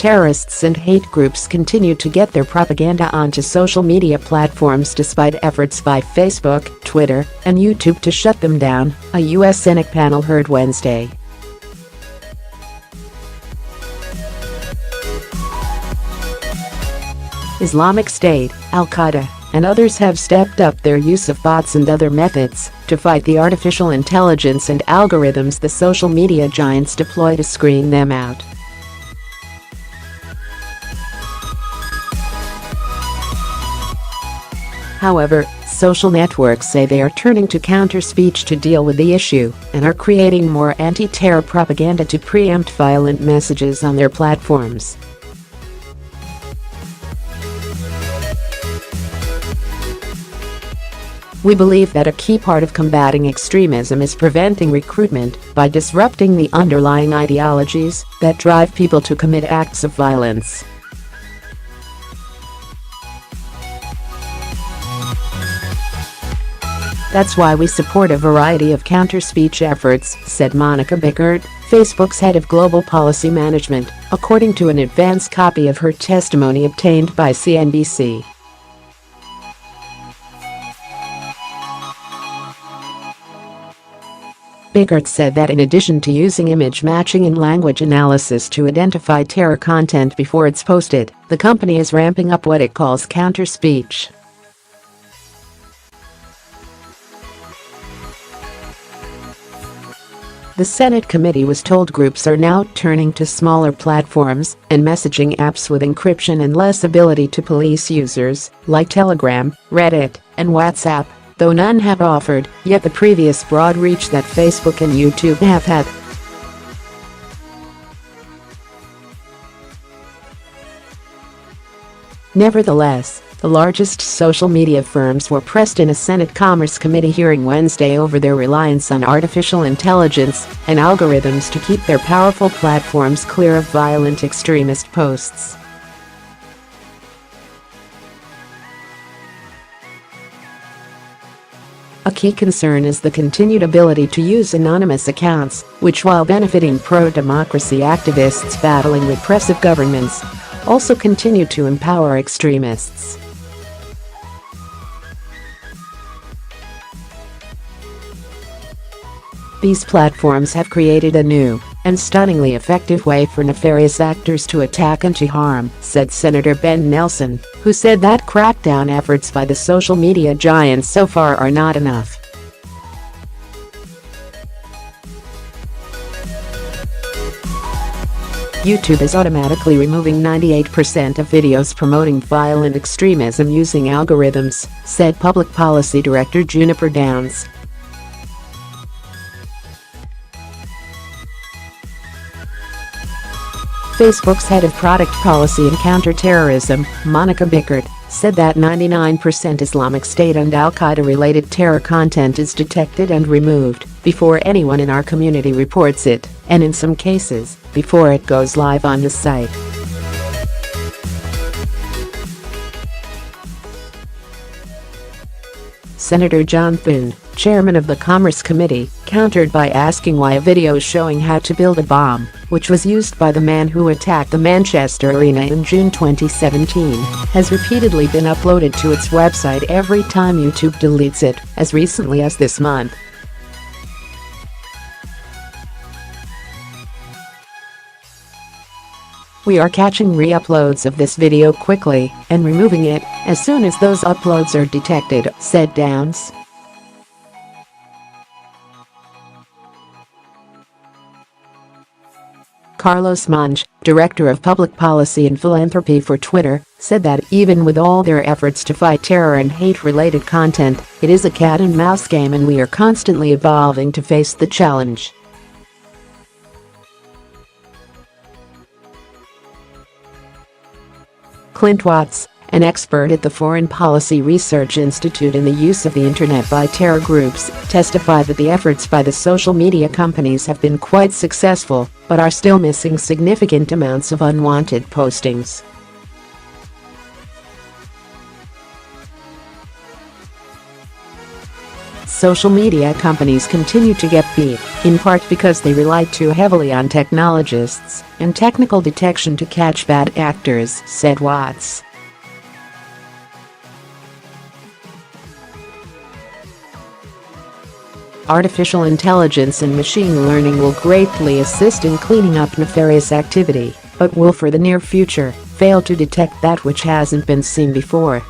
terrorists and hate groups continue to get their propaganda onto social media platforms despite efforts by Facebook, Twitter, and YouTube to shut them down, a U.S. Senate panel heard Wednesday. Islamic State, Al-Qaeda, and others have stepped up their use of bots and other methods to fight the artificial intelligence and algorithms the social media giants deploy to screen them out. However, social networks say they are turning to counter-speech to deal with the issue and are creating more anti-terror propaganda to preempt violent messages on their platforms. We believe that a key part of combating extremism is preventing recruitment by disrupting the underlying ideologies that drive people to commit acts of violence. That's why we support a variety of counter-speech efforts, said Monica Bickert, Facebook's head of global policy management, according to an advance copy of her testimony obtained by CNBC. Bickert said that in addition to using image matching and language analysis to identify terror content before it's posted, the company is ramping up what it calls counter-speech. The Senate committee was told groups are now turning to smaller platforms and messaging apps with encryption and less ability to police users, like Telegram, Reddit, and WhatsApp, though none have offered yet the previous broad reach that Facebook and YouTube have had. Nevertheless, the largest social media firms were pressed in a Senate Commerce Committee hearing Wednesday over their reliance on artificial intelligence and algorithms to keep their powerful platforms clear of violent extremist posts. A key concern is the continued ability to use anonymous accounts, which, while benefiting pro-democracy activists battling repressive governments, also continue to empower extremists. These platforms have created a new and stunningly effective way for nefarious actors to attack and to harm, said Senator Ben Nelson, who said that crackdown efforts by the social media giants so far are not enough. YouTube is automatically removing 98% of videos promoting violent extremism using algorithms, said Public Policy Director Juniper Downs. Facebook's head of product policy and counterterrorism, Monica Bickert, said that 99% Islamic State and Al-Qaeda-related terror content is detected and removed before anyone in our community reports it, and in some cases, before it goes live on the site. Senator John Thune, chairman of the Commerce Committee, countered by asking why a video showing how to build a bomb, which was used by the man who attacked the Manchester Arena in June 2017, has repeatedly been uploaded to its website every time YouTube deletes it, as recently as this month. We are catching re-uploads of this video quickly and removing it as soon as those uploads are detected, said Downs. Carlos Monge, director of public policy and philanthropy for Twitter, said that even with all their efforts to fight terror and hate-related content, it is a cat-and-mouse game and we are constantly evolving to face the challenge. Clint Watts, an expert at the Foreign Policy Research Institute in the use of the internet by terror groups, testified that the efforts by the social media companies have been quite successful, but are still missing significant amounts of unwanted postings. social media companies continue to get beat, in part because they rely too heavily on technologists and technical detection to catch bad actors, said Watts. Artificial intelligence and machine learning will greatly assist in cleaning up nefarious activity, but will for the near future fail to detect that which hasn't been seen before.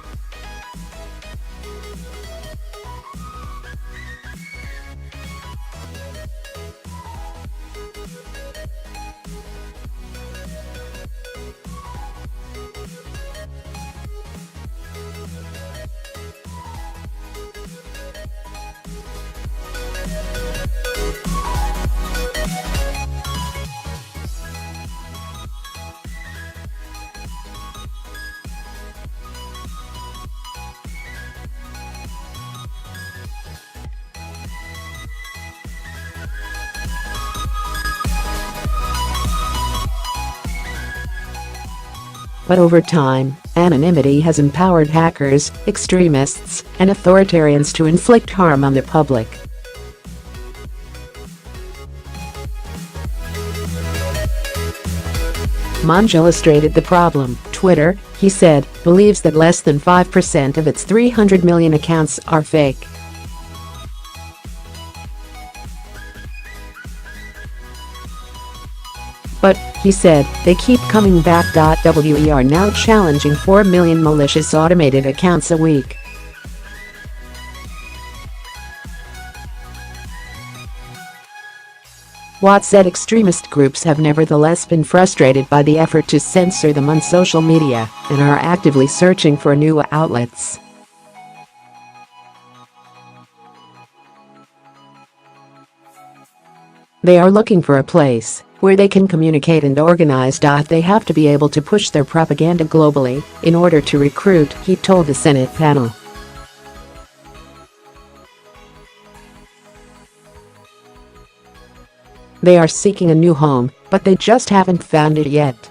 But over time, anonymity has empowered hackers, extremists, and authoritarians to inflict harm on the public. Monge illustrated the problem. Twitter, he said, believes that less than 5% of its 300 million accounts are fake. But, he said, they keep coming back. We are now challenging 4 million malicious automated accounts a week. Watts said extremist groups have nevertheless been frustrated by the effort to censor them on social media and are actively searching for new outlets. They are looking for a place where they can communicate and organize. They have to be able to push their propaganda globally in order to recruit, he told the Senate panel. They are seeking a new home, but they just haven't found it yet.